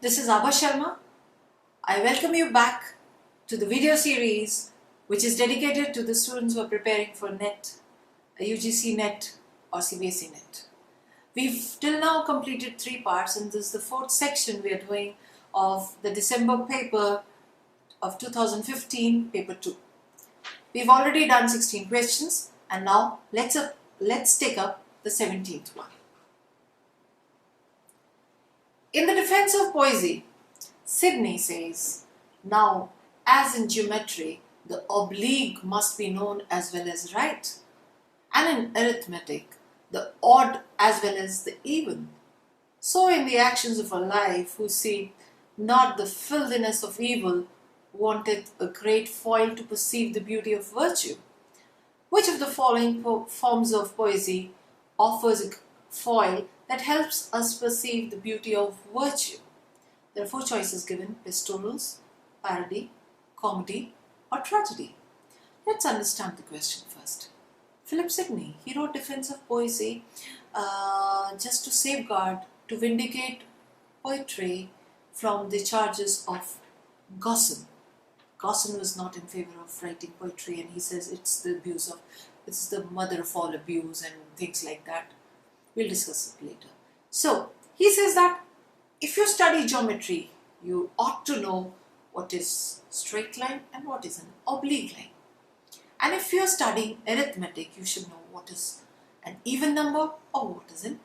This is Abha Sharma. I welcome you back to the video series which is dedicated to the students who are preparing for NET, UGC-NET or CBSE NET. We've till now completed 3 parts, and this is the 4th section we are doing of the December paper of 2015, paper 2. We've already done 16 questions, and now let's take up the 17th one. In the defense of poesy, Sidney says, now, as in geometry, the oblique must be known as well as right, and in arithmetic, the odd as well as the even. So in the actions of our life, who see not the filthiness of evil, wanted a great foil to perceive the beauty of virtue. Which of the following forms of poesy offers a foil that helps us perceive the beauty of virtue? There are 4 choices given: pastorals, parody, comedy, or tragedy. Let's understand the question first. Philip Sidney, he wrote Defense of Poesy just to safeguard, to vindicate poetry from the charges of Gosson. Gosson was not in favor of writing poetry, and he says it's the mother of all abuse and things like that. We'll discuss it later. So, he says that if you study geometry, you ought to know what is straight line and what is an oblique line. And if you're studying arithmetic, you should know what is an even number or what is an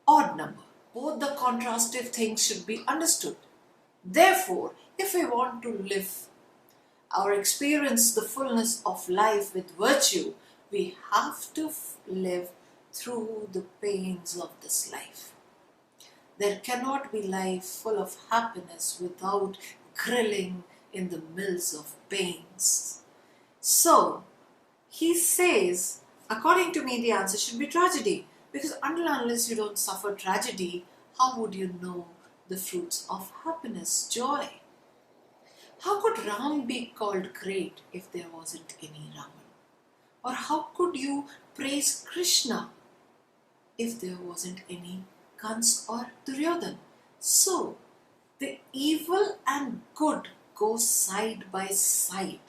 odd number. Both the contrastive things should be understood. Therefore, if we want to live or experience the fullness of life with virtue, we have to live through the pains of this life. There cannot be life full of happiness without grilling in the mills of pains. So, he says, according to me, the answer should be tragedy. Because unless you don't suffer tragedy, how would you know the fruits of happiness, joy? How could Ram be called great if there wasn't any Raman? Or how could you praise Krishna if there wasn't any Kans or Duryodhan? So, the evil and good go side by side.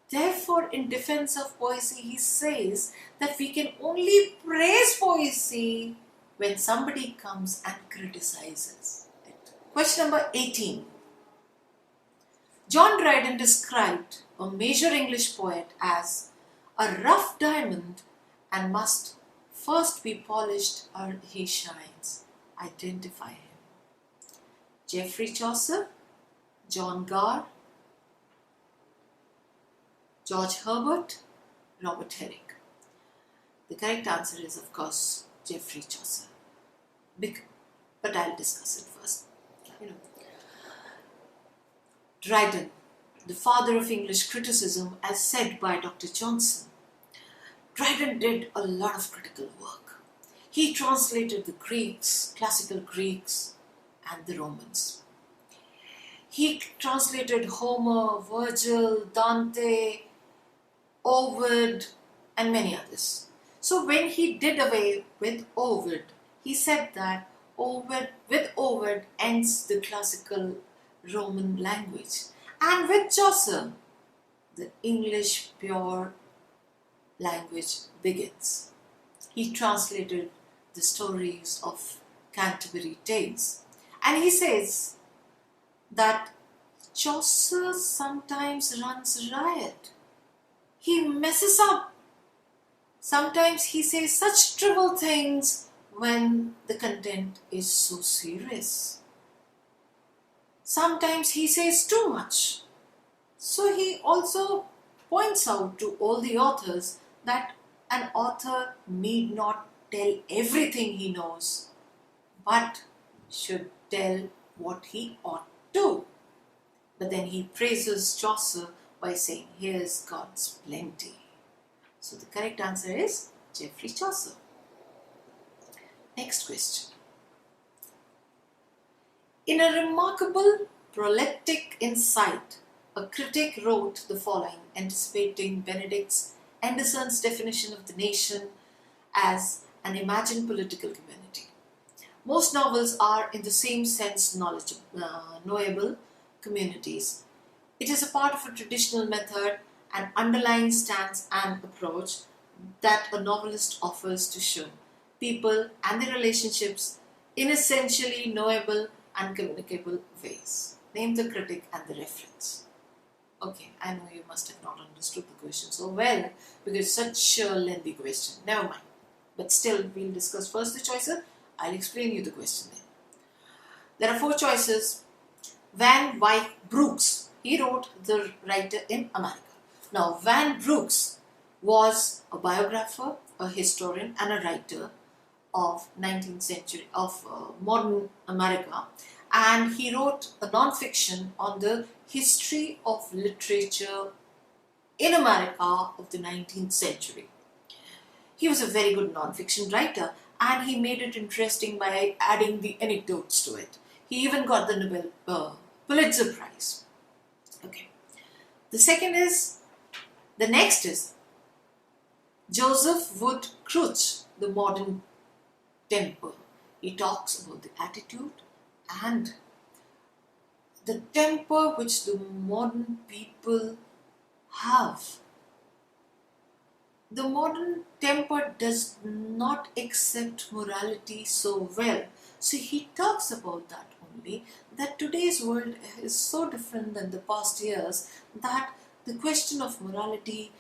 Therefore, in defense of poesy, he says that we can only praise poesy when somebody comes and criticizes it. Question number 18. John Dryden described a major English poet as a rough diamond and must first be polished or he shines. Identify him. Geoffrey Chaucer, John Garr, George Herbert, Robert Herrick. The correct answer is, of course, Geoffrey Chaucer. But I'll discuss it first. Dryden, the father of English criticism, as said by Dr. Johnson. Dryden did a lot of critical work. He translated the Greeks, classical Greeks, and the Romans. He translated Homer, Virgil, Dante, Ovid, and many others. So when he did away with Ovid, he said that with Ovid ends the classical Roman language. And with Chaucer, the English pure language begins. He translated the stories of Canterbury Tales. And he says that Chaucer sometimes runs riot. He messes up. Sometimes he says such trivial things when the content is so serious. Sometimes he says too much. So he also points out to all the authors that an author need not tell everything he knows, but should tell what he ought to. But then he praises Chaucer by saying, here's God's plenty. So the correct answer is Geoffrey Chaucer. Next question. In a remarkable proleptic insight, a critic wrote the following, anticipating Benedict Anderson's definition of the nation as an imagined political community. Most novels are, in the same sense, knowable communities. It is a part of a traditional method, an underlying stance and approach that a novelist offers to show people and their relationships in essentially knowable and communicable ways. Name the critic and the reference. Okay, I know you must have not understood the question so well because it's such a lengthy question. Never mind. But still, we'll discuss first the choices. I'll explain you the question then. There are 4 choices. Van Wyck Brooks. He wrote The Writer in America. Now, Van Brooks was a biographer, a historian, and a writer of 19th century, of modern America, and he wrote a non-fiction on the history of literature in America of the 19th century. He was a very good non-fiction writer, and he made it interesting by adding the anecdotes to it. He even got the Pulitzer Prize. Okay. The next is Joseph Wood Crouch, The Modern Temper. He talks about the attitude and the temper which the modern people have. The modern temper does not accept morality so well. So he talks about that only, that today's world is so different than the past years that the question of morality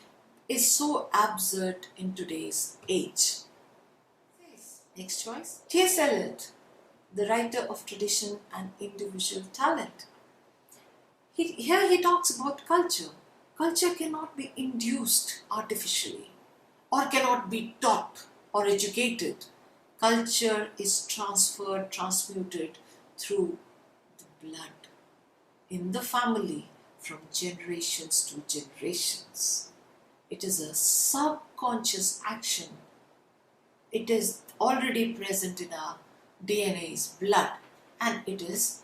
is so absurd in today's age. Next choice. T.S. Eliot, the writer of tradition and individual talent. Here he talks about culture. Culture cannot be induced artificially or cannot be taught or educated. Culture is transferred, transmuted through the blood, in the family, from generations to generations. It is a subconscious action. It is already present in our DNA's blood, and it is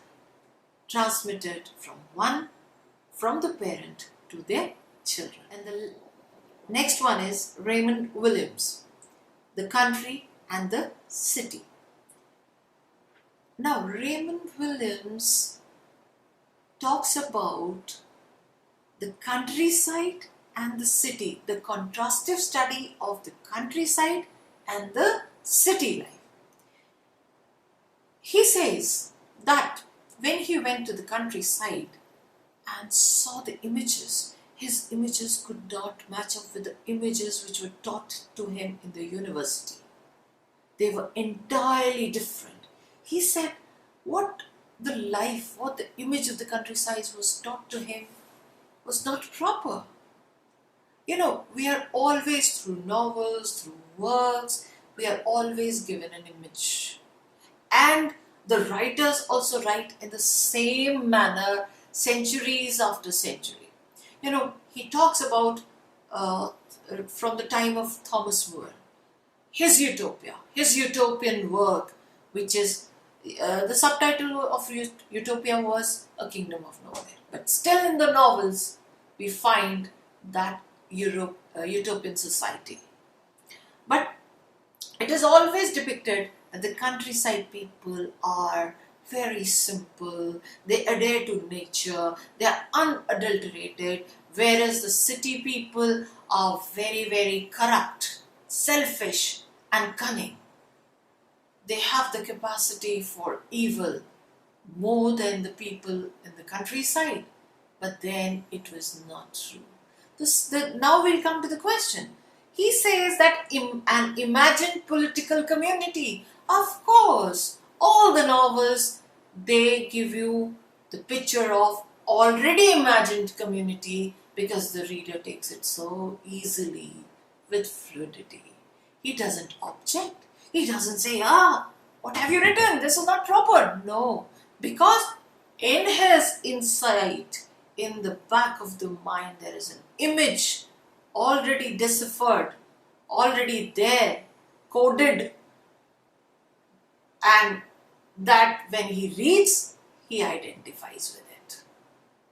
transmitted from the parent to their children. And the next one is Raymond Williams, The Country and the City. Now, Raymond Williams talks about the countryside and the city, the contrastive study of the countryside and the city life. He says that when he went to the countryside and saw the images, his images could not match up with the images which were taught to him in the university. They were entirely different. He said what the image of the countryside was taught to him was not proper. You know, we are always, through novels, through works, we are always given an image. And the writers also write in the same manner, centuries after century. You know, he talks about from the time of Thomas More, his utopia, his utopian work, which is the subtitle of Utopia was A Kingdom of Nowhere. But still in the novels, we find that utopian society. But it is always depicted that the countryside people are very simple, they adhere to nature, they are unadulterated, whereas the city people are very, very corrupt, selfish and cunning. They have the capacity for evil more than the people in the countryside. But then it was not true. Now we'll come to the question. He says that an imagined political community, of course, all the novels, they give you the picture of already imagined community because the reader takes it so easily with fluidity. He doesn't object. He doesn't say, what have you written? This is not proper. No, because in his insight, in the back of the mind, there is an image already deciphered, already there, coded, and that when he reads, he identifies with it.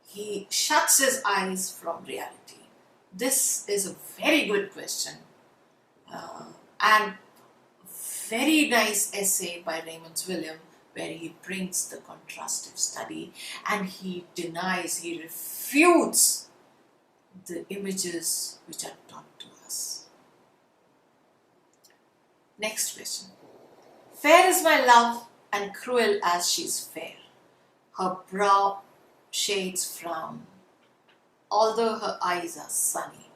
He shuts his eyes from reality. This is a very good question and very nice essay by Raymond William where he brings the contrastive study and he denies, he refutes the images which are taught to us. Next question. Fair is my love and cruel as she's fair. Her brow shades frown, although her eyes are sunny.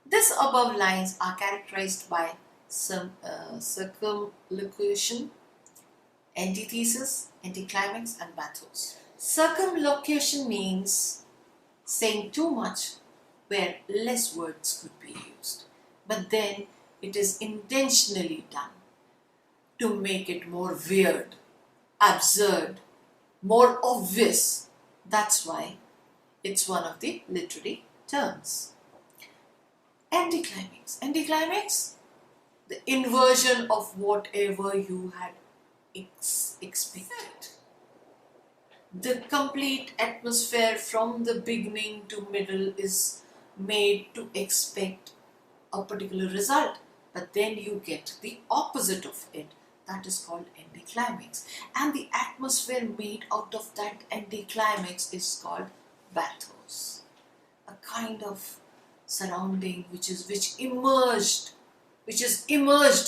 This above lines are characterized by some circumlocution, antithesis, anticlimax and bathos. Circumlocution means saying too much where less words could be used, but then it is intentionally done to make it more weird, absurd, more obvious. That's why it's one of the literary terms. Anticlimax. Anticlimax, the inversion of whatever you had expected. The complete atmosphere from the beginning to middle is made to expect a particular result, but then you get the opposite of it. That is called anticlimax, and the atmosphere made out of that anticlimax is called bathos. A kind of surrounding which is emerged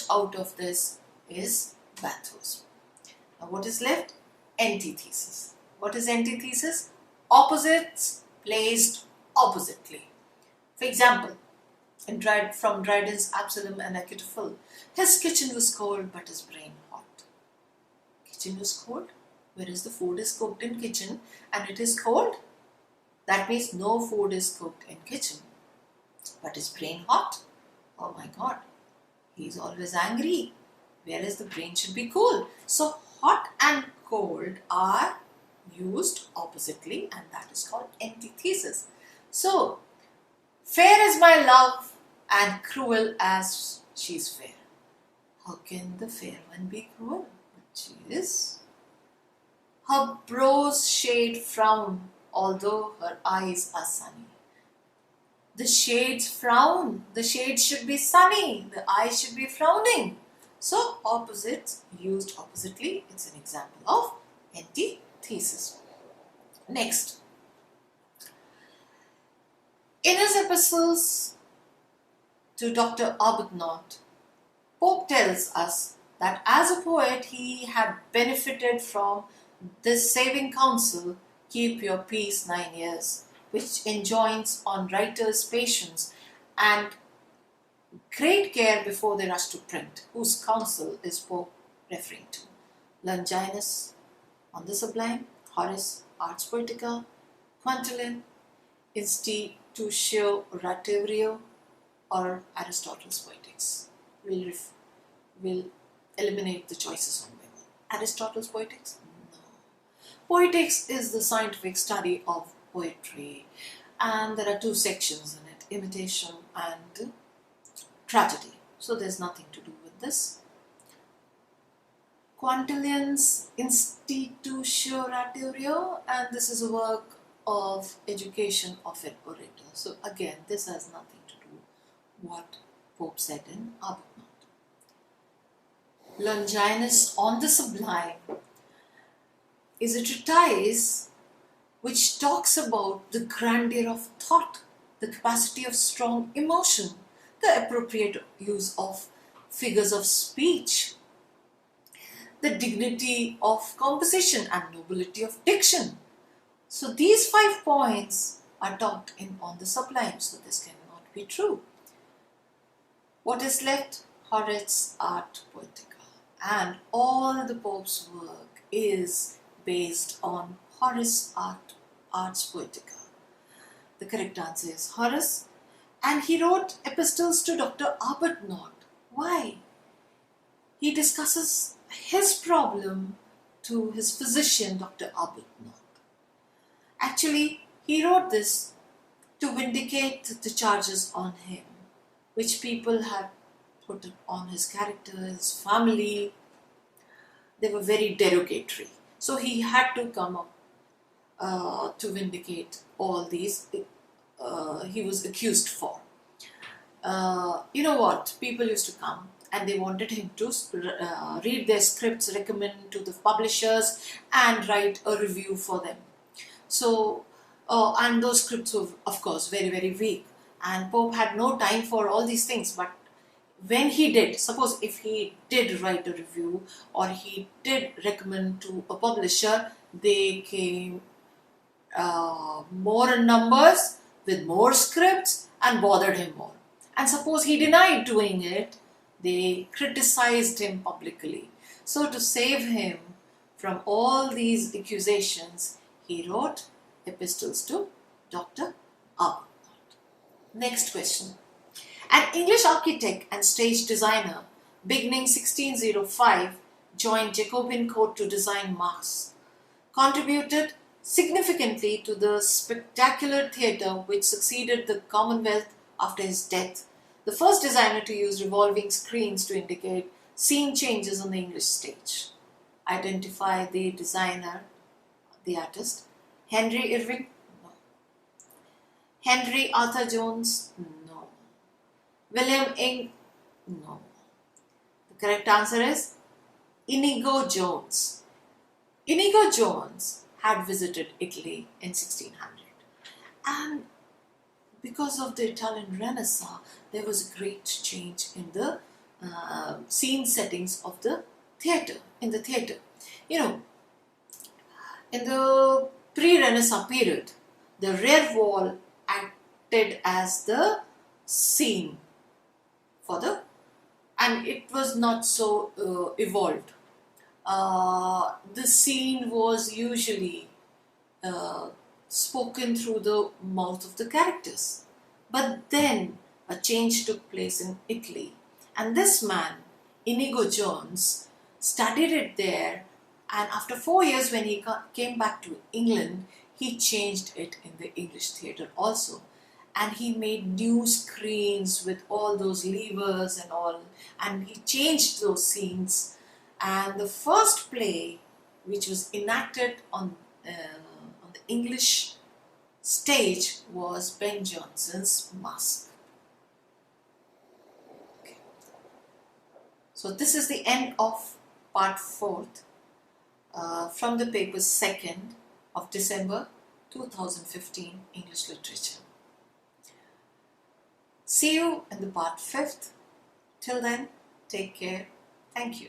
out of this is bathos. Now what is left? Antithesis. What is antithesis? Opposites placed oppositely. For example, from Dryden's Absalom and Achitophel, his kitchen was cold but his brain hot. Kitchen was cold, whereas the food is cooked in kitchen and it is cold. That means no food is cooked in kitchen. But his brain hot? Oh my God, he is always angry, whereas the brain should be cool. So hot and cold are used oppositely and that is called antithesis. So, fair is my love and cruel as she is fair. How can the fair one be cruel? But she is. Her brows shade frown, although her eyes are sunny. The shades frown. The shade should be sunny. The eyes should be frowning. So opposites used oppositely. It's an example of antithesis. Next. In his epistles to Dr. Arbuthnot, Pope tells us that as a poet he had benefited from this saving counsel, keep your peace 9 years, which enjoins on writers' patience and great care before they rush to print, whose counsel is Pope referring to. Longinus on the Sublime, Horace, Ars Poetica, Quintilian, Institutio Rativario, or Aristotle's Poetics. We'll eliminate the choices on by one. Aristotle's Poetics? No. Poetics is the scientific study of poetry, and there are two sections in it, imitation and tragedy. So there's nothing to do with this. Quintilian's Institutio Rativario, and this is a work of education of an orator. So again, this has nothing to do with what Pope said in Arbuthnot. Longinus on the Sublime is a treatise which talks about the grandeur of thought, the capacity of strong emotion, the appropriate use of figures of speech, the dignity of composition and nobility of diction. So these 5 points are talked in on the Sublime, so this cannot be true. What is left? Horace's Ars Poetica. And all the Pope's work is based on Horace's Ars Poetica. The correct answer is Horace. And he wrote epistles to Dr. Arbuthnot. Why? He discusses his problem to his physician, Dr. Arbuthnot. Actually, he wrote this to vindicate the charges on him, which people had put on his character, his family. They were very derogatory. So he had to come up to vindicate all these he was accused for. You know what? People used to come and they wanted him to read their scripts, recommend to the publishers, and write a review for them. So, and those scripts were, of course, very, very weak. And Pope had no time for all these things. But when he did, suppose if he did write a review or he did recommend to a publisher, they came more in numbers with more scripts and bothered him more. And suppose he denied doing it, they criticized him publicly. So to save him from all these accusations, he wrote epistles to Dr. Abha. Next question. An English architect and stage designer beginning 1605 joined Jacobean court to design masks, contributed significantly to the spectacular theatre which succeeded the Commonwealth after his death, the first designer to use revolving screens to indicate scene changes on the English stage. Identify the designer, the artist. Henry Irving? No. Henry Arthur Jones? No. William Ing? No. The correct answer is Inigo Jones. Inigo Jones had visited Italy in 1600, and because of the Italian Renaissance, there was a great change in the scene settings of the theatre. In the theatre, you know, in the pre-Renaissance period, the rear wall acted as the scene for the, and it was not so evolved. The scene was usually spoken through the mouth of the characters. But then a change took place in Italy, and this man, Inigo Jones, studied it there, and after 4 years when he came back to England, he changed it in the English theatre also. And he made new screens with all those levers and all, and he changed those scenes. And the first play which was enacted on the English stage was Ben Jonson's Masque. Okay. So this is the end of part 4th from the paper 2nd of December 2015 English Literature. See you in the part 5th. Till then, take care. Thank you.